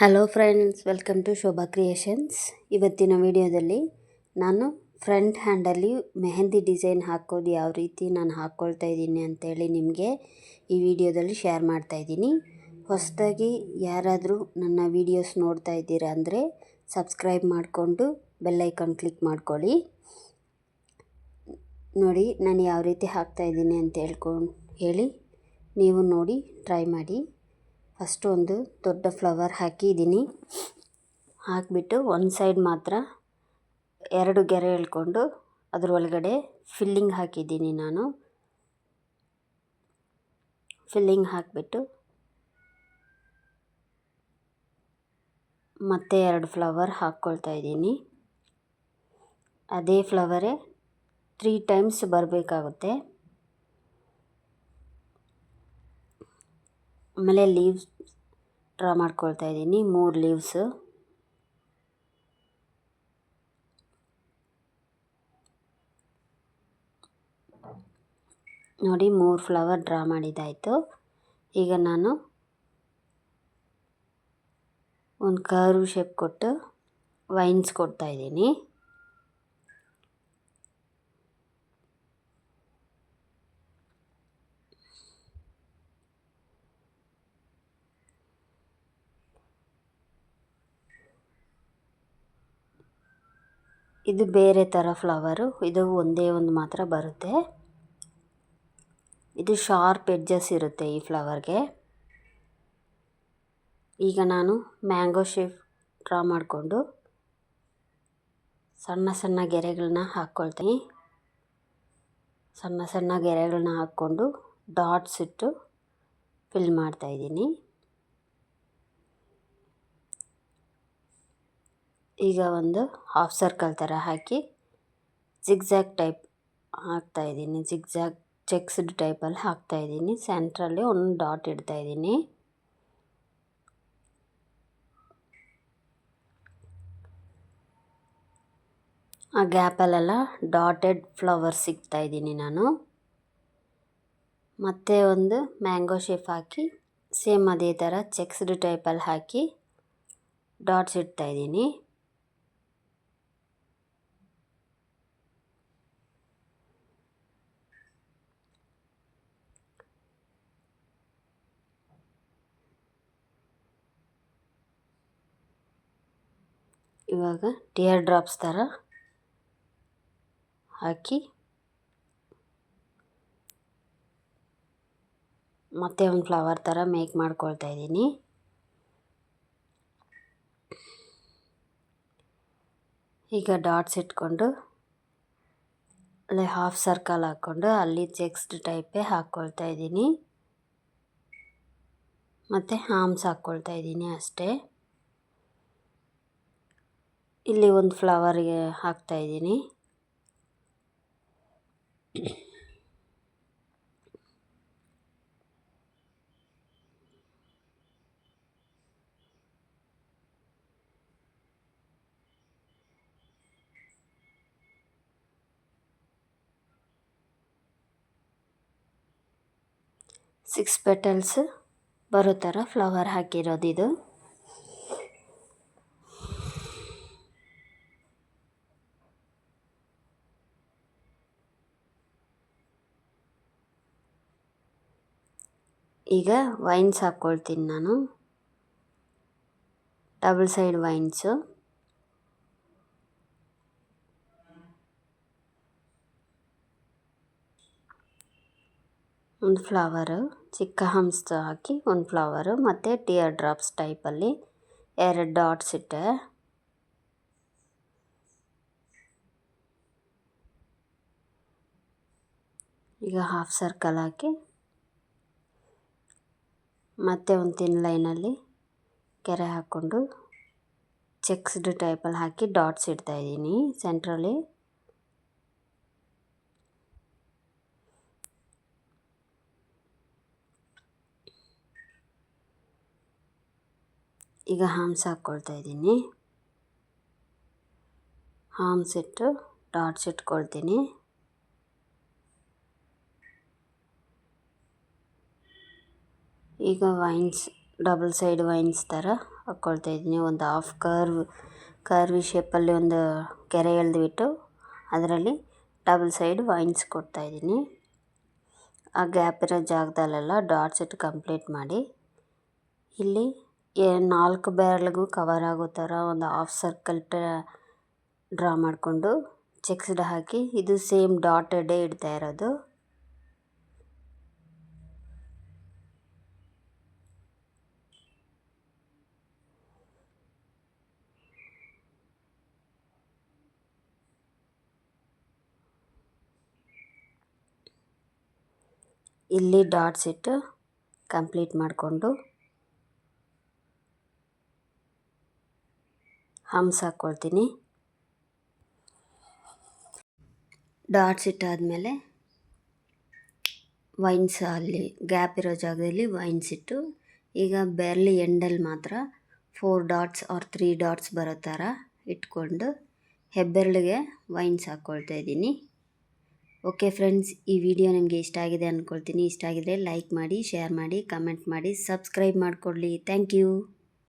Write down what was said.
Hello friends, welcome to Shobha Creations. ಇವತ್ತಿನ ವಿಡಿಯೋದಲ್ಲಿ ನಾನು ಫ್ರಂಟ್ ಹ್ಯಾಂಡಲ್ಲಿ ಮೆಹಂದಿ ಡಿಸೈನ್ ಹಾಕೋದು ಯಾವ ರೀತಿ ನಾನು ಹಾಕ್ಕೊಳ್ತಾ ಇದ್ದೀನಿ ಅಂತೇಳಿ ನಿಮಗೆ ಈ ವಿಡಿಯೋದಲ್ಲಿ ಶೇರ್ ಮಾಡ್ತಾ ಇದ್ದೀನಿ. ಹೊಸದಾಗಿ ಯಾರಾದರೂ ನನ್ನ ವಿಡಿಯೋಸ್ ನೋಡ್ತಾ ಇದ್ದೀರಾ ಅಂದರೆ ಸಬ್ಸ್ಕ್ರೈಬ್ ಮಾಡಿಕೊಂಡು ಬೆಲ್ಲೈಕಾನ್ ಕ್ಲಿಕ್ ಮಾಡ್ಕೊಳ್ಳಿ. ನೋಡಿ ನಾನು ಯಾವ ರೀತಿ ಹಾಕ್ತಾ ಇದ್ದೀನಿ ಅಂತ ಹೇಳಿ ನೀವು ನೋಡಿ ಟ್ರೈ ಮಾಡಿ. ಫಸ್ಟು ಒಂದು ದೊಡ್ಡ ಫ್ಲವರ್ ಹಾಕಿದ್ದೀನಿ. ಹಾಕಿಬಿಟ್ಟು ಒಂದು ಸೈಡ್ ಮಾತ್ರ 2 ಗೆರೆ ಎಳ್ಕೊಂಡು ಅದ್ರ ಒಳಗಡೆ ಫಿಲ್ಲಿಂಗ್ ಹಾಕಿದ್ದೀನಿ. ನಾನು ಫಿಲ್ಲಿಂಗ್ ಹಾಕಿಬಿಟ್ಟು ಮತ್ತೆ 2 ಫ್ಲವರ್ ಹಾಕ್ಕೊಳ್ತಾ ಇದ್ದೀನಿ. ಅದೇ ಫ್ಲವರೇ 3 ಟೈಮ್ಸ್ ಬರಬೇಕಾಗುತ್ತೆ. ಆಮೇಲೆ ಲೀವ್ಸ್ ಡ್ರಾ ಮಾಡ್ಕೊಳ್ತಾ ಇದ್ದೀನಿ, 3 ಲೀವ್ಸು. ನೋಡಿ 3 ಫ್ಲವರ್ ಡ್ರಾ ಮಾಡಿದ್ದಾಯಿತು. ಈಗ ನಾನು ಒಂದು ಕರ್ವ್ ಶೇಪ್ ಕೊಟ್ಟು ವೈನ್ಸ್ ಕೊಡ್ತಾ ಇದ್ದೀನಿ. ಇದು ಬೇರೆ ಥರ ಫ್ಲವರು, ಇದು ಒಂದೇ ಒಂದು ಮಾತ್ರ ಬರುತ್ತೆ. ಇದು ಶಾರ್ಪ್ ಎಡ್ಜಸ್ ಇರುತ್ತೆ ಈ ಫ್ಲವರ್ಗೆ. ಈಗ ನಾನು ಮ್ಯಾಂಗೋ ಶೇಪ್ ಡ್ರಾ ಮಾಡಿಕೊಂಡು ಸಣ್ಣ ಸಣ್ಣ ಗೆರೆಗಳನ್ನ ಹಾಕ್ಕೊಳ್ತೀನಿ. ಸಣ್ಣ ಸಣ್ಣ ಗೆರೆಗಳನ್ನ ಹಾಕ್ಕೊಂಡು ಡಾಟ್ಸ್ ಇಟ್ಟು ಫಿಲ್ ಮಾಡ್ತಾಯಿದ್ದೀನಿ. ಈಗ ಒಂದು ಹಾಫ್ ಸರ್ಕಲ್ ಥರ ಹಾಕಿ ಜಿಗ್ಜ್ಯಾಗ್ ಟೈಪ್ ಹಾಕ್ತಾಯಿದ್ದೀನಿ. ಜಿಗ್ಜ್ಯಾಗ್ ಚೆಕ್ಸ್ಡ್ ಟೈಪಲ್ಲಿ ಹಾಕ್ತಾಯಿದ್ದೀನಿ. ಸೆಂಟ್ರಲ್ಲಿ ಒಂದು ಡಾಟ್ ಇಡ್ತಾಯಿದ್ದೀನಿ. ಆ ಗ್ಯಾಪಲ್ಲೆಲ್ಲ ಡಾಟೆಡ್ ಫ್ಲವರ್ ಸಿಗ್ತಾಯಿದ್ದೀನಿ ನಾನು. ಮತ್ತೆ ಒಂದು ಮ್ಯಾಂಗೋ ಶೇಪ್ ಹಾಕಿ ಸೇಮ್ ಅದೇ ಥರ ಚೆಕ್ಸ್ಡ್ ಟೈಪಲ್ಲಿ ಹಾಕಿ ಡಾಟ್ಸ್ ಇಡ್ತಾಯಿದ್ದೀನಿ. ಇವಾಗ ಟಿಯರ್ ಡ್ರಾಪ್ಸ್ ಥರ ಹಾಕಿ ಮತ್ತೆ ಒಂದು ಫ್ಲವರ್ ಥರ ಮೇಕ್ ಮಾಡ್ಕೊಳ್ತಾ ಇದ್ದೀನಿ. ಈಗ ಡಾಟ್ಸ್ ಇಟ್ಕೊಂಡು ಅಲ್ಲೇ ಹಾಫ್ ಸರ್ಕಲ್ ಹಾಕ್ಕೊಂಡು ಅಲ್ಲಿ ಚೆಕ್ಸ್ಡ್ ಟೈಪೇ ಹಾಕ್ಕೊಳ್ತಾ ಇದ್ದೀನಿ. ಮತ್ತು ಹಾಮ್ಸ್ ಹಾಕ್ಕೊಳ್ತಾ ಇದ್ದೀನಿ ಅಷ್ಟೇ. ಇಲ್ಲಿ ಒಂದು ಫ್ಲವರ್ಗೆ ಹಾಕ್ತಾಯಿದ್ದೀನಿ. ಸಿಕ್ಸ್ ಪೆಟಲ್ಸ್ ಬರೋ ಥರ ಫ್ಲವರ್ ಹಾಕಿರೋದಿದು. ಈಗ ವೈನ್ಸ್ ಹಾಕ್ಕೊಳ್ತೀನಿ ನಾನು. Double side veins. ಒಂದು ಫ್ಲವರು ಚಿಕ್ಕ ಹಂಪ್ಸ್ ಹಾಕಿ ಒಂದು ಫ್ಲವರು ಮತ್ತು ಟಿಯರ್ ಡ್ರಾಪ್ಸ್ ಟೈಪಲ್ಲಿ 2 ಡಾಟ್ಸ್ ಇಟ್ಟೆ. ಈಗ ಹಾಫ್ ಸರ್ಕಲ್ ಹಾಕಿ ಮತ್ತೆ ಒಂದು ತಿನ್ ಲೈನಲ್ಲಿ ಗೆರೆ ಹಾಕ್ಕೊಂಡು ಚೆಕ್ಸ್ಡ್ ಟೈಪಲ್ಲಿ ಹಾಕಿ ಡಾಟ್ಸ್ ಇಡ್ತಾಯಿದ್ದೀನಿ ಸೆಂಟ್ರಲ್ಲಿ. ಈಗ ಹಾಮ್ಸ್ ಹಾಕ್ಕೊಳ್ತಾ ಇದ್ದೀನಿ. ಹಾಮ್ಸ್ ಇಟ್ಟು ಡಾಟ್ಸ್ ಇಟ್ಕೊಳ್ತೀನಿ. ಈಗ ವೈನ್ಸ್ ಡಬಲ್ ಸೈಡ್ ವೈನ್ಸ್ ಥರ ಹಾಕ್ಕೊಳ್ತಾ ಇದ್ದೀನಿ. ಒಂದು ಹಾಫ್ ಕರ್ವಿ ಶೇಪಲ್ಲಿ ಒಂದು ಕೆರೆ ಎಳೆದುಬಿಟ್ಟು ಅದರಲ್ಲಿ ಡಬಲ್ ಸೈಡ್ ವೈನ್ಸ್ ಕೊಡ್ತಾಯಿದ್ದೀನಿ. ಆ ಗ್ಯಾಪ್ ಇರೋ ಜಾಗದಲ್ಲೆಲ್ಲ ಡಾಟ್ಸ್ ಇಟ್ಟು ಕಂಪ್ಲೀಟ್ ಮಾಡಿ ಇಲ್ಲಿ 4 ಬ್ಯಾರಲ್ಗೂ ಕವರ್ ಆಗೋ ಥರ ಒಂದು ಹಾಫ್ ಸರ್ಕಲ್ ಡ್ರಾ ಮಾಡಿಕೊಂಡು ಚೆಕ್ಸ್ಡ್ ಹಾಕಿ ಇದು ಸೇಮ್ ಡಾಟೆಡೇ ಇಡ್ತಾ ಇರೋದು. ಇಲ್ಲಿ ಡಾಟ್ಸ್ ಇಟ್ಟು ಕಂಪ್ಲೀಟ್ ಮಾಡಿಕೊಂಡು ಹಂಪ್ಸ್ ಹಾಕ್ಕೊಳ್ತೀನಿ. ಡಾಟ್ಸ್ ಇಟ್ಟಾದಮೇಲೆ ವೈನ್ಸ್ ಅಲ್ಲಿ ಗ್ಯಾಪ್ ಇರೋ ಜಾಗದಲ್ಲಿ ವೈನ್ಸ್ ಇಟ್ಟು ಈಗ ಬೆರ್ಲಿ ಎಂಡಲ್ಲಿ ಮಾತ್ರ 4 ಡಾಟ್ಸ್ ಆರ್ 3 ಡಾಟ್ಸ್ ಬರೋ ಥರ ಇಟ್ಕೊಂಡು ಹೆಬ್ಬೆರಳಿಗೆ ವೈನ್ಸ್ ಹಾಕ್ಕೊಳ್ತಾ ಇದ್ದೀನಿ. ಓಕೆ ಫ್ರೆಂಡ್ಸ್, ಈ ವಿಡಿಯೋ ನಿಮಗೆ ಇಷ್ಟ ಆಗಿದೆ ಅಂದ್ಕೊಳ್ತೀನಿ. ಇಷ್ಟ ಆಗಿದರೆ ಲೈಕ್ ಮಾಡಿ, ಶೇರ್ ಮಾಡಿ, ಕಮೆಂಟ್ ಮಾಡಿ, ಸಬ್ಸ್ಕ್ರೈಬ್ ಮಾಡಿಕೊಡ್ಲಿ. Thank you.